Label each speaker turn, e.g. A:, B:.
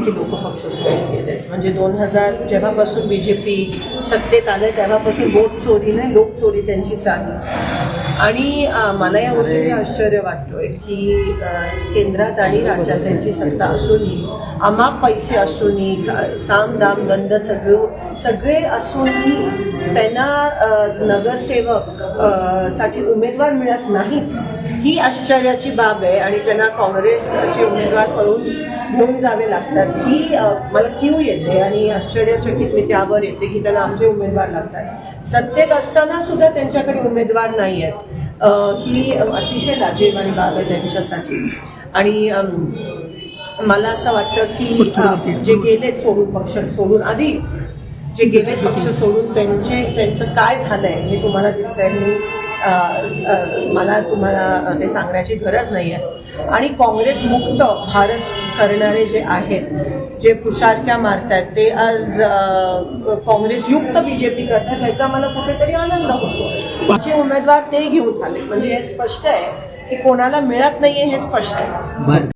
A: की लोक पक्ष सोडून गेले. म्हणजे 2000 जेव्हापासून BJP सत्तेत आलं तेव्हापासून वोट चोरी नाही, लोक चोरी त्यांची चालूच. आणि मला या गोष्टीचं आश्चर्य वाटतोय की केंद्रात आणि राज्यात त्यांची सत्ता असूनही, अमाप पैसे असूनही, साम दाम दंड सगळे असूनही त्यांना नगरसेवक साठी उमेदवार मिळत नाहीत. ही आश्चर्याची बाब आहे. आणि त्यांना काँग्रेसचे उमेदवार पळून घेऊन जावे लागतात. ही मला कीव येते आणि आश्चर्यचकित मी त्यावर येते की त्यांना आमचे उमेदवार लागतात. सत्तेत असताना सुद्धा त्यांच्याकडे उमेदवार नाही आहेत. ही अतिशय लाजिरवाणी बाब आहे त्यांच्यासाठी. आणि मला असं वाटतं की जे गेलेत सोडून, पक्ष सोडून, आधी जे गेलेत पक्ष सोडून त्यांचं काय झालंय हे तुम्हाला दिसतंय. मला तुम्हाला ते सांगण्याची गरज नाही आहे. आणि काँग्रेस मुक्त भारत करणारे जे आहेत, जे फुशारक्या मारतात, ते आज काँग्रेस युक्त BJP करतात. ह्याचा मला कुठेतरी आनंद होतो. माझे उमेदवार ते घेऊन चालले. म्हणजे हे स्पष्ट आहे की कोणाला मिळत नाहीये, हे स्पष्ट आहे.